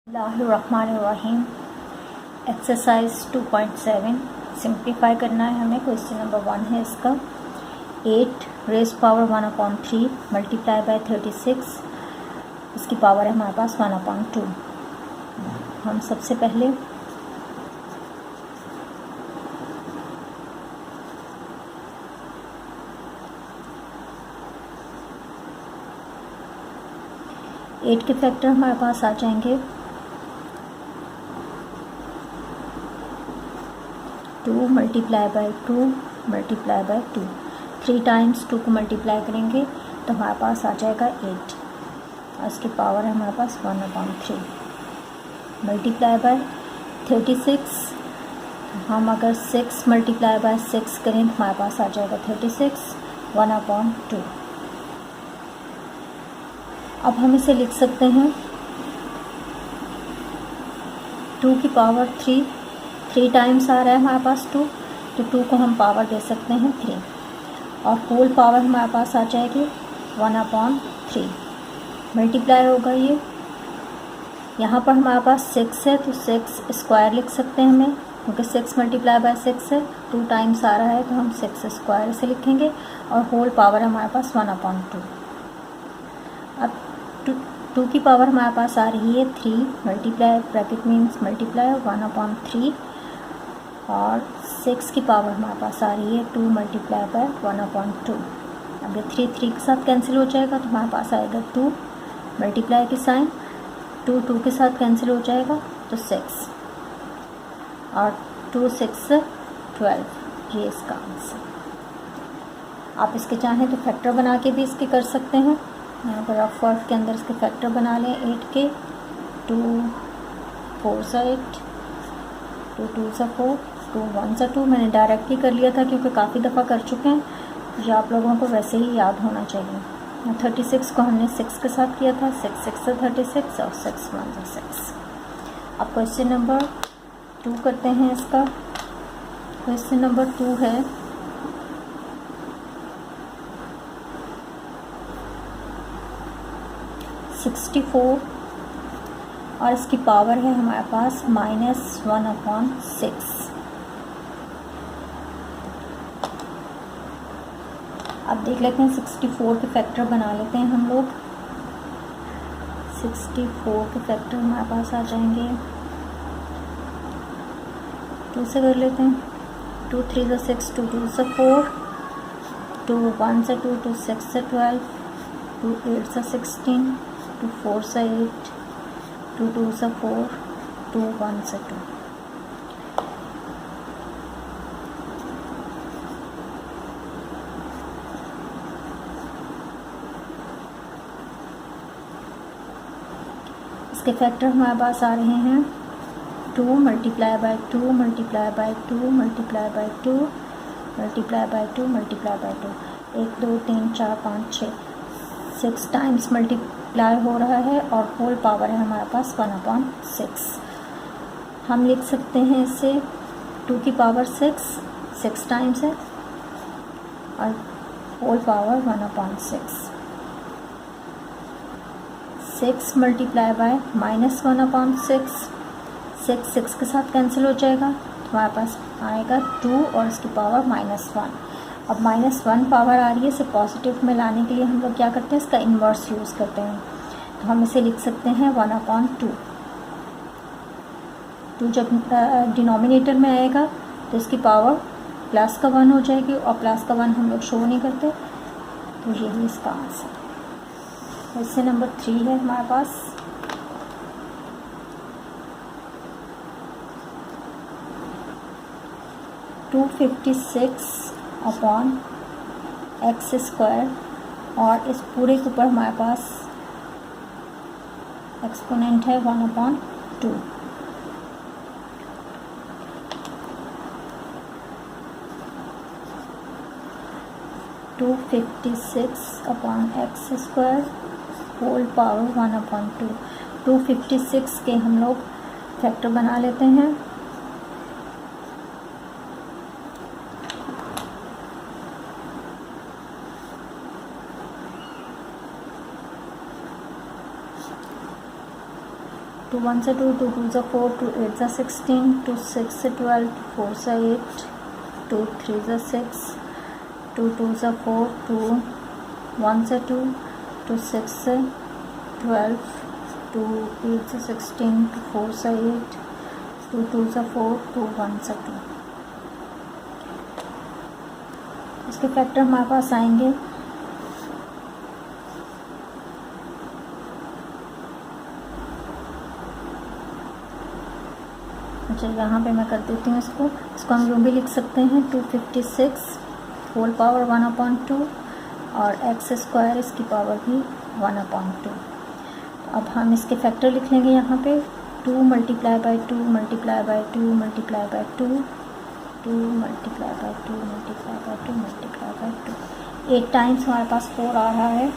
बिस्मिल्लाहिर्रहमानिर्रहीम। Exercise 2.7 simplify करना है हमें। क्वेश्चन नंबर 1 है इसका 8 रेज पावर 1/3 मल्टीप्लाई बाय 36, इसकी पावर है हमारे पास 1/2। हम सबसे पहले एट के फैक्टर हमारे पास आ जाएंगे 2 multiply by 2 multiply by 2। 3 times 2 को मल्टीप्लाई करेंगे तो हमारे पास आ जाएगा 8 और इसकी पावर है हमारे पास 1/3। मल्टीप्लाई बाय 36, हम अगर 6 मल्टीप्लाई बाय 6 करें तो हमारे पास आ जाएगा 36 1/2। अब हम इसे लिख सकते हैं 2 की पावर 3 टाइम्स आ रहा है हमारे पास 2, तो 2 को हम पावर दे सकते हैं 3 और होल पावर हमारे पास आ जाएगी 1/3। मल्टीप्लाई होगा ये, यहाँ पर हमारे पास 6 है तो 6 स्क्वायर लिख सकते हैं हमें, क्योंकि 6 मल्टीप्लाई बाय 6 है। 2 टाइम्स आ रहा है तो हम 6 स्क्वायर से लिखेंगे और होल पावर हमारे पास 1/2। अब 2 की पावर हमारे पास आ रही है 3 मल्टीप्लाई, ब्रैकेट मीन्स मल्टीप्लाई 1/3 और 6 की पावर हमारे पास आ रही है 2 मल्टीप्लाई बाय 1/2। अब ये 3 के साथ कैंसिल हो जाएगा तो हमारे पास आएगा 2 मल्टीप्लाई की साइन, 2 के साथ कैंसिल हो जाएगा तो 6 और 2 6 12, ये इसका आंसर। आप इसके चाहें तो फैक्टर बना के भी इसके कर सकते हैं। यहाँ पर रफ वर्क के अंदर इसके फैक्टर बना लें 8 के। 2 4 सा 8, 2 2 सा 4, 2 1 सा 2। मैंने डायरेक्ट ही कर लिया था क्योंकि काफ़ी दफ़ा कर चुके हैं, ये आप लोगों को वैसे ही याद होना चाहिए। 36 को हमने 6 के साथ किया था, 6 6 से 36 और 6 1 से 6। अब क्वेश्चन नंबर 2 करते हैं इसका। क्वेश्चन नंबर 2 है 64 और इसकी पावर है हमारे पास -1/6। अब देख लेते हैं 64 के फैक्टर बना लेते हैं हम लोग। 64 के फैक्टर हमारे पास आ जाएंगे, 2 से कर लेते हैं। 2 3 से 6, 2 2 से 4, 2 1 से 2, 2 6 से 12, 2 8 से 16, 2 4 से 8, 2 2 से 4, 2 1 से 2। इसके फैक्टर हमारे पास आ रहे हैं 2 multiply by 2 multiply by 2 multiply by 2 multiply by 2 multiply by 2। 1 2 3 4 5 6, 6 times multiply हो रहा है और होल पावर है हमारे पास 1/6। हम लिख सकते हैं इसे 2 की पावर 6 टाइम्स है और होल पावर 1/6। 6 मल्टीप्लाई बाय -1/6, 6 के साथ कैंसिल हो जाएगा तो हमारे पास आएगा 2 और इसकी पावर -1। अब -1 पावर आ रही है, इसे पॉजिटिव में लाने के लिए हम लोग क्या करते हैं, इसका इन्वर्स यूज़ करते हैं। तो हम इसे लिख सकते हैं 1/2। 2 जब डिनोमिनेटर में आएगा तो इसकी पावर प्लस का 1 हो जाएगी और प्लस का 1 हम लोग शो नहीं करते, तो यही इसका आंसर। क्वेश्चन नंबर 3 है हमारे पास 256/x² और इस पूरे के ऊपर हमारे पास एक्सपोनेंट है 1/2। To 56/x² whole power 1/2। 256 के हम लोग फैक्टर बना लेते हैं। 2 टू 1 से 2, 2 2 से 4, 2 8 से 16, 2 6 से 12, 4 से 8, 2 3 से 6, 2 2 से 4, 2 1 से 2, 2 6 से 12, 2 8 से 16, 2 4 से 8, 2 2 से 4, 2 1 से 2। इसके फैक्टर हमारे पास आएंगे अच्छा, यहाँ पे मैं कर देती हूँ इसको हम यूँ भी लिख सकते हैं 256 होल पावर 1/2 और एक्स स्क्वायर इसकी पावर भी 1/2। अब हम इसके फैक्टर लिख लेंगे यहाँ पे 2 multiply by 2 multiply by 2 multiply by 2, 2 multiply by 2 multiply by 2 multiply by 2। 8 times हमारे पास 4 आ रहा है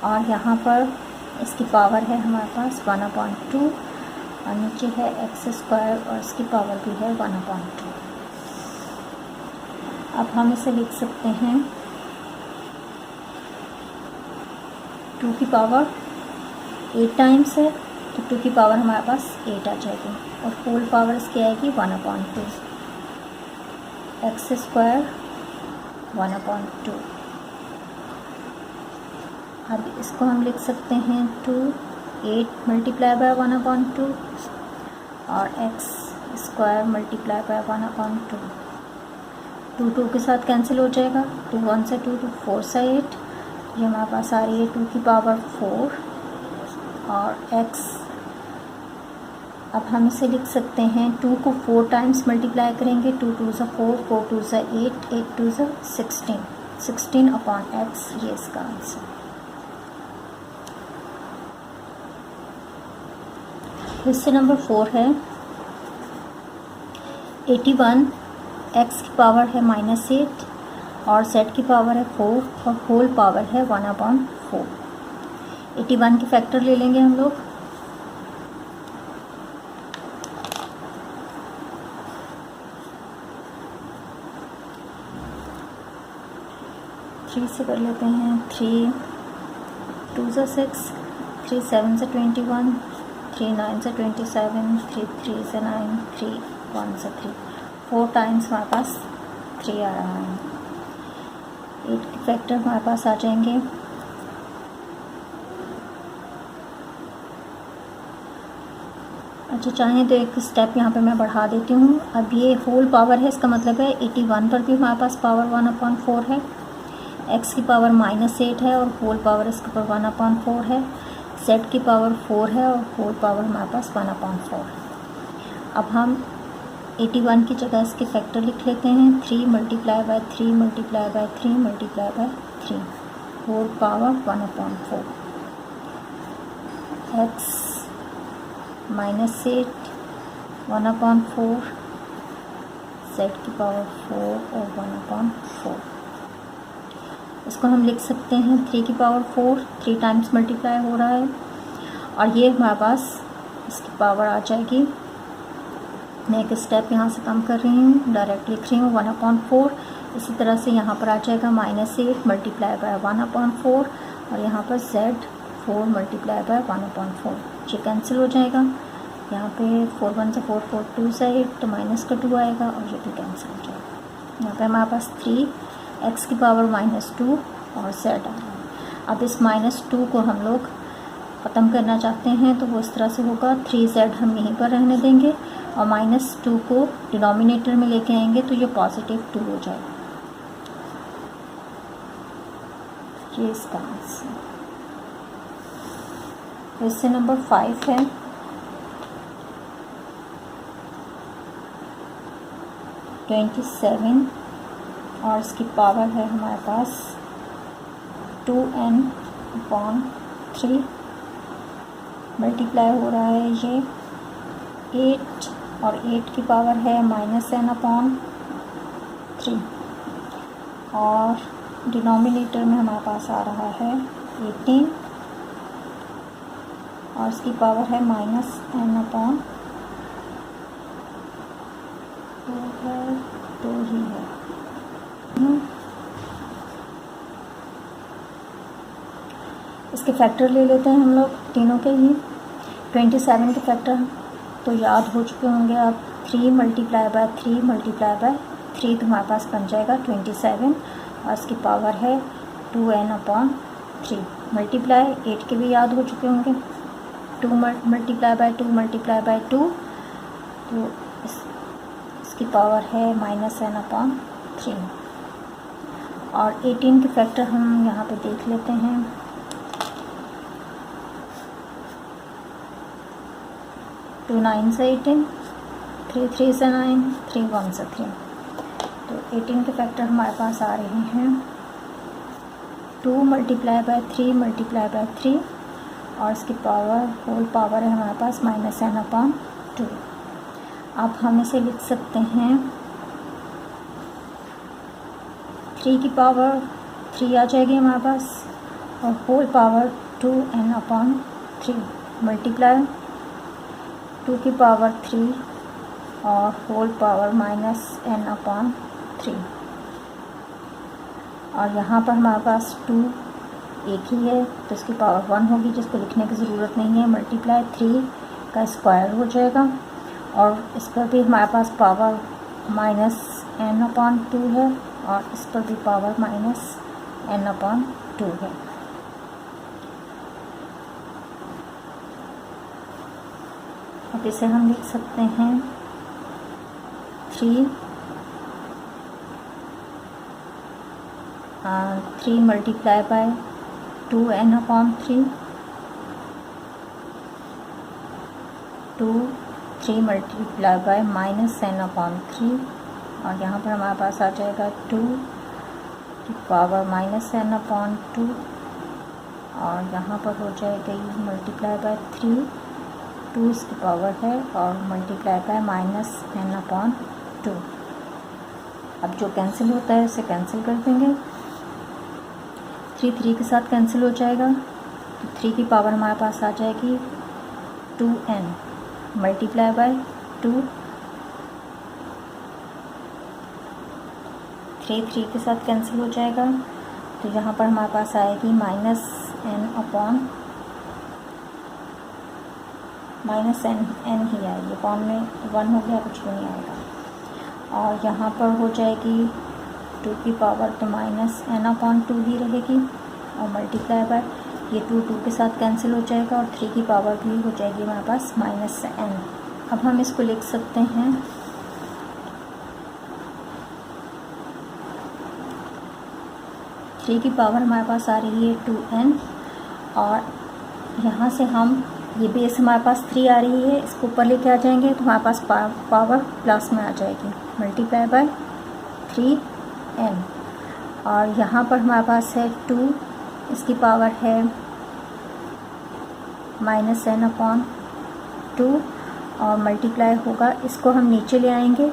और यहाँ पर इसकी पावर है हमारे पास 1/2 और नीचे है एक्स स्क्वायर और इसकी पावर भी है 1/2। अब हम इसे लिख सकते हैं 2 की पावर 8 टाइम्स है तो 2 की पावर हमारे पास 8 आ जाएगी और होल पावर इसकी आएगी 1/2, एक्स स्क्वायर 1/2। अब इसको हम लिख सकते हैं 8 मल्टीप्लाई बाय 1/2 और एक्स स्क्वायर मल्टीप्लाई बाय 1/2। 2 2 के साथ कैंसिल हो जाएगा, 2 1 से 2, 2 4 से 8, ये हमारे पास आ रही है 2 की पावर 4 और एक्स। अब हम इसे लिख सकते हैं 2 को 4 टाइम्स मल्टीप्लाई करेंगे, 2 2 से 4, 4 2 से 8, 8 2 से 16, 16/x, ये इसका आंसर। क्वेश्चन नंबर 4 है 81 x की पावर है -8 और z की पावर है 4 और होल पावर है 1/4। 81 के फैक्टर ले लेंगे हम लोग। थ्री से कर लेते हैं, 3 2 से 6, 3 7 से 21, 3 9 से 27, 3 3 से 9, 3 1 से 3। 4 टाइम्स हमारे पास 3 आ रहा है। 8 के फैक्टर हमारे पास आ जाएंगे अच्छा, चाहें तो एक स्टेप यहाँ पे मैं बढ़ा देती हूँ। अब ये होल पावर है, इसका मतलब है 81 पर भी हमारे पास पावर 1/4 है, x की पावर -8 है और होल पावर इसके ऊपर 1/4 है, z की पावर 4 है और होल पावर हमारे पास 1/4 है। अब हम 81 की जगह इसके फैक्टर लिख लेते हैं 3 multiply by 3 multiply by 3 multiply by 3 whole power 1/4, x -8 1/4, z की पावर 4 और 1/4। इसको हम लिख सकते हैं 3 की पावर 4, 3 टाइम्स मल्टीप्लाई हो रहा है और ये हमारे पास इसकी पावर आ जाएगी। मैं एक स्टेप यहाँ से कम कर रही हूँ, डायरेक्ट लिख रही हूँ 1/4। इसी तरह से यहाँ पर आ जाएगा -8 मल्टीप्लाई बाय 1/4 और यहाँ पर z 4 मल्टीप्लाई बाय 1/4, ये कैंसिल हो जाएगा। यहाँ पे 4 1 से 4, 4 2 से 8 तो माइनस का 2 आएगा और ये भी कैंसिल हो जाएगा। यहाँ पे हमारे पास 3 x की पावर -2 और z आ रहा है। अब इस -2 को हम लोग ख़त्म करना चाहते हैं तो वो इस तरह से होगा, 3z हम यहीं पर रहने देंगे और -2 को डिनोमिनेटर में लेके आएंगे तो ये +2 हो जाएगा। ये इसका आंसर। क्वेश्चन नंबर 5 है 27 और इसकी पावर है हमारे पास 2n/3, मल्टीप्लाई हो रहा है ये 8 और 8 की पावर है -n/3 और डिनोमिनेटर में हमारे पास आ रहा है 18 और इसकी पावर है -n/2 है, 2 ही है। इसके फैक्टर ले लेते हैं हम लोग तीनों के ही। 27 के फैक्टर तो याद हो चुके होंगे आप। 3 मल्टीप्लाई बाय 3 मल्टीप्लाई बाय 3 तो हमारे पास बन जाएगा 27 और इसकी पावर है 2n/3। मल्टीप्लाई 8 के भी याद हो चुके होंगे। 2 मल्टीप्लाई बाय 2 मल्टीप्लाई बाय 2 तो इसकी पावर है -n/3। और 18 के फैक्टर हम यहाँ पे देख लेते हैं। 2 9 से 18, 3 3 से 9, 3 1 से 3। तो 18 के फैक्टर हमारे पास आ रहे हैं 2 मल्टीप्लाई बाय 3 मल्टीप्लाई बाय 3 और इसकी पावर होल पावर है हमारे पास -n/2। अब हम इसे लिख सकते हैं 3 की पावर 3 आ जाएगी हमारे पास और होल पावर 2n/3 मल्टीप्लाई 2 की पावर 3 और होल पावर -n/3। और यहाँ पर हमारे पास 2 एक ही है तो इसकी पावर 1 होगी, जिसको लिखने की ज़रूरत नहीं है। मल्टीप्लाई 3 का स्क्वायर हो जाएगा और इस पर भी हमारे पास पावर -n/2 है और इस पर भी पावर -n/2 है। अब इसे हम लिख सकते हैं 3 multiply bye 2n/3 3 multiply bye -n/3 और यहाँ पर हमारे पास आ जाएगा 2 की पावर -n/2 और यहाँ पर हो जाएगा ये मल्टीप्लाई बाय 3 2 इसकी पावर है और मल्टीप्लाई बाय -n/2। अब जो कैंसिल होता है उसे कैंसिल कर देंगे। 3 3 के साथ कैंसिल हो जाएगा तो 3 की पावर हमारे पास आ जाएगी 2n मल्टीप्लाई बाय 2। 3 3 के साथ कैंसिल हो जाएगा तो यहाँ पर हमारे पास आएगी -n ही आएगी। अपॉन में 1 हो गया, कुछ भी नहीं आएगा। और यहाँ पर हो जाएगी 2 की पावर तो -n/2 ही रहेगी और मल्टीप्लाई बाय ये 2 के साथ कैंसिल हो जाएगा और 3 की पावर भी हो जाएगी हमारे पास -n। अब हम इसको लिख सकते हैं 3 की पावर हमारे पास आ रही है 2n और यहाँ से हम ये बेस हमारे पास 3 आ रही है, इसको ऊपर लेके आ जाएंगे तो हमारे पास पावर प्लस में आ जाएगी मल्टीप्लाई बाय 3n। और यहाँ पर हमारे पास है 2, इसकी पावर है -n/2 और मल्टीप्लाई होगा, इसको हम नीचे ले आएंगे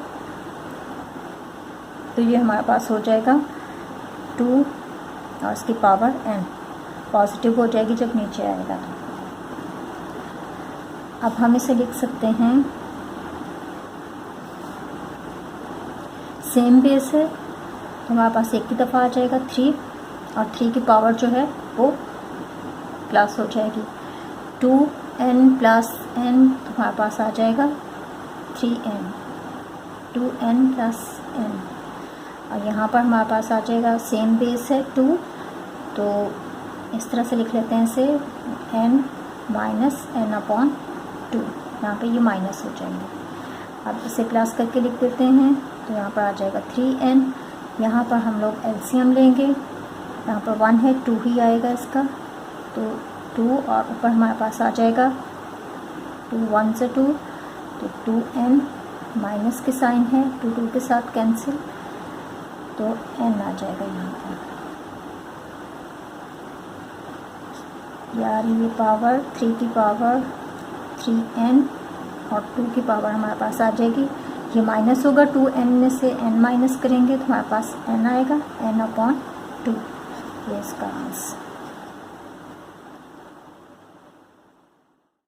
तो ये हमारे पास हो जाएगा 2 और इसकी पावर n पॉजिटिव हो जाएगी जब नीचे आएगा। अब हम इसे लिख सकते हैं सेम बेस है तो हमारे पास एक की दफ़ा आ जाएगा 3 और 3 की पावर जो है वो प्लस हो जाएगी 2n प्लस n तो हमारे पास आ जाएगा 3n 2n प्लस n। और यहाँ पर हमारे पास आ जाएगा सेम बेस है 2 तो इस तरह से लिख लेते हैं इसे n माइनस n/2। यहाँ पे ये माइनस हो जाएंगे। अब इसे प्लस करके लिख देते हैं तो यहाँ पर आ जाएगा 3n। यहाँ पर हम लोग एलसीएम लेंगे, यहाँ पर 1 है 2 ही आएगा इसका तो 2 और ऊपर हमारे पास आ जाएगा 2 1 से 2 तो 2n माइनस के साइन है 2 के साथ कैंसिल तो n आ जाएगा यहाँ पर। यार ये पावर 3 की पावर 3n और 2 की पावर हमारे पास आ जाएगी। ये माइनस होगा 2n में से n माइनस करेंगे तो हमारे पास n आएगा n/2। ये इसका आंसर।